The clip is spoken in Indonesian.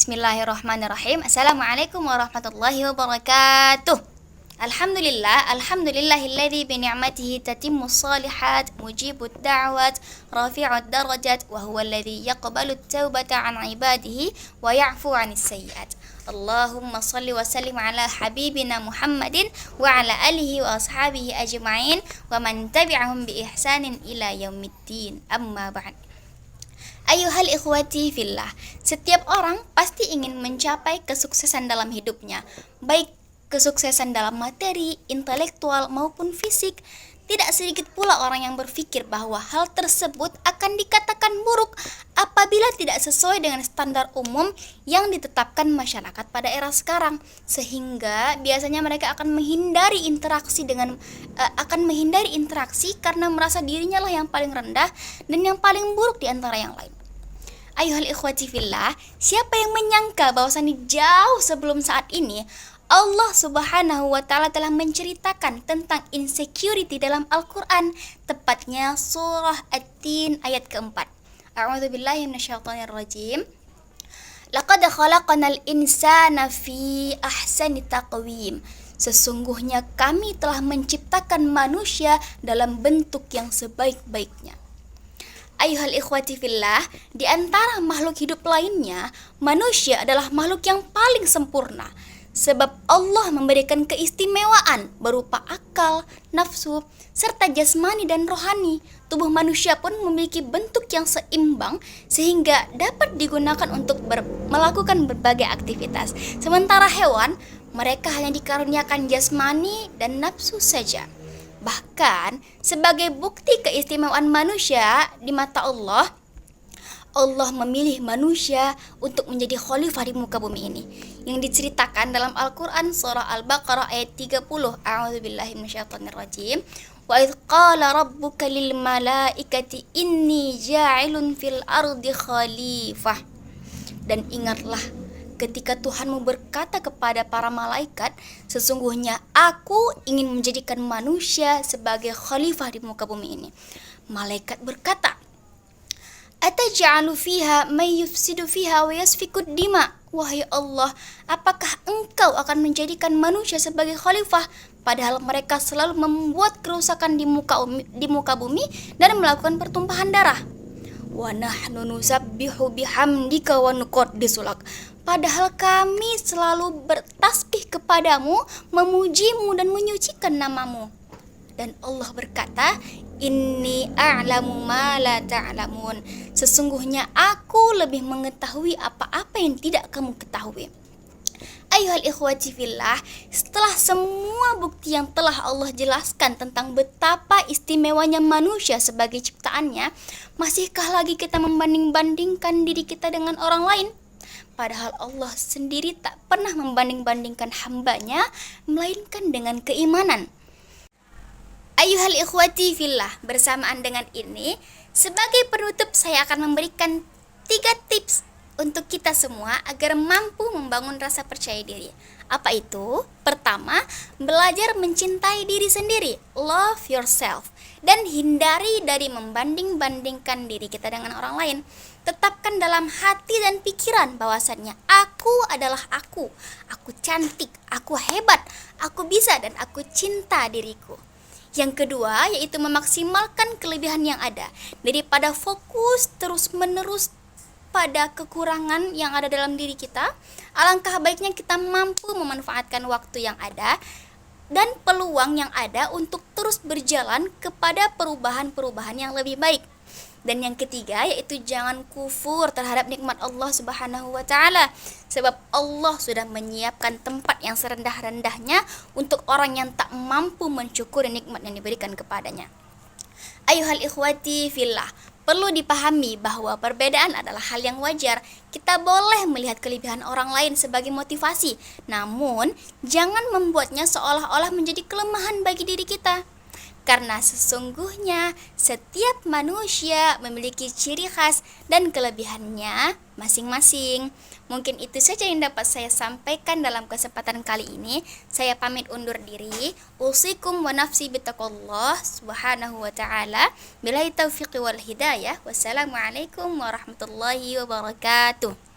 Bismillahirrahmanirrahim. Assalamualaikum warahmatullahi wabarakatuh. Alhamdulillahilladzi bi ni'matihi tatimmus shalihat, mujibud da'wat, rafi'ud darajat, wa huwal ladzi yaqbalut taubata 'an 'ibadihi wa ya'fu 'anis sayyi'at. Allahumma shalli wa sallim ala habibina Muhammadin wa ala alihi wa ashabihi ajma'in wa man tabi'ahum bi ihsanin ila yaumiddin. Amma ba'd. Ayuhal ikhwati fillah, setiap orang pasti ingin mencapai kesuksesan dalam hidupnya, baik kesuksesan dalam materi, intelektual maupun fisik. Tidak sedikit pula orang yang berpikir bahwa hal tersebut akan dikatakan buruk apabila tidak sesuai dengan standar umum yang ditetapkan masyarakat pada era sekarang, sehingga biasanya mereka akan menghindari interaksi karena merasa dirinya lah yang paling rendah dan yang paling buruk di antara yang lain. Ayuhal ikhwati fillah, siapa yang menyangka bahwasannya jauh sebelum saat ini Allah Subhanahu wa Ta'ala telah menceritakan tentang insecurity dalam Al-Quran, tepatnya surah At-Tin ayat keempat. A'udzubillahi minasyaitonirrajim. Laqad khalaqnal insana fi ahsani taqwim. Sesungguhnya kami telah menciptakan manusia dalam bentuk yang sebaik-baiknya. Ayuhal ikhwati fillah, di antara makhluk hidup lainnya, manusia adalah makhluk yang paling sempurna. Sebab Allah memberikan keistimewaan berupa akal, nafsu, serta jasmani dan rohani. Tubuh manusia pun memiliki bentuk yang seimbang sehingga dapat digunakan untuk melakukan berbagai aktivitas. Sementara hewan, mereka hanya dikaruniakan jasmani dan nafsu saja. Bahkan sebagai bukti keistimewaan manusia di mata Allah, Allah memilih manusia untuk menjadi khalifah di muka bumi ini, yang diceritakan dalam Al-Quran surah Al-Baqarah ayat 30. A'udzubillahi minasyaitonirrajim. Wa idz qala rabbuka lil malaikati inni ja'ilun fil ardi khalifah. Dan ingatlah ketika Tuhanmu berkata kepada para malaikat, sesungguhnya aku ingin menjadikan manusia sebagai khalifah di muka bumi ini. Malaikat berkata, Ataj'alu fiha may yufsidu fiha wa yasfikud dima. Wahai Allah, apakah engkau akan menjadikan manusia sebagai khalifah padahal mereka selalu membuat kerusakan di muka bumi dan melakukan pertumpahan darah? Wa nahnu nusabbihu bihamdika wa nuqaddisu lak. Padahal kami selalu bertasbih kepadamu, memujimu dan menyucikan namamu. Dan Allah berkata, Inni a'lamu ma la ta'lamun. Sesungguhnya aku lebih mengetahui apa-apa yang tidak kamu ketahui. Ayuhal ikhwati fillah, setelah semua bukti yang telah Allah jelaskan tentang betapa istimewanya manusia sebagai ciptaannya, masihkah lagi kita membanding-bandingkan diri kita dengan orang lain? Padahal Allah sendiri tak pernah membanding-bandingkan hambanya, melainkan dengan keimanan. Ayuhal ikhwati fillah, bersamaan dengan ini, sebagai penutup saya akan memberikan 3 tips untuk kita semua agar mampu membangun rasa percaya diri. Apa itu? Pertama, belajar mencintai diri sendiri, love yourself, dan hindari dari membanding-bandingkan diri kita dengan orang lain. Tetapkan dalam hati dan pikiran bahwasannya aku adalah aku cantik, aku hebat, aku bisa, dan aku cinta diriku. Yang kedua, yaitu memaksimalkan kelebihan yang ada daripada fokus terus-menerus pada kekurangan yang ada dalam diri kita. Alangkah baiknya kita mampu memanfaatkan waktu yang ada dan peluang yang ada untuk terus berjalan kepada perubahan-perubahan yang lebih baik. Dan yang ketiga, yaitu jangan kufur terhadap nikmat Allah Subhanahu wa Ta'ala, sebab Allah sudah menyiapkan tempat yang serendah-rendahnya untuk orang yang tak mampu mensyukuri nikmat yang diberikan kepadanya. Ayuhal ikhwati fillah, perlu dipahami bahwa perbedaan adalah hal yang wajar. Kita boleh melihat kelebihan orang lain sebagai motivasi, namun jangan membuatnya seolah-olah menjadi kelemahan bagi diri kita. Karena sesungguhnya setiap manusia memiliki ciri khas dan kelebihannya masing-masing. Mungkin itu saja yang dapat saya sampaikan dalam kesempatan kali ini. Saya pamit undur diri. Usikum wa nafsi bitaqwallah subhanahu wa ta'ala. Billahi taufiqi wal hidayah. Wassalamualaikum warahmatullahi wabarakatuh.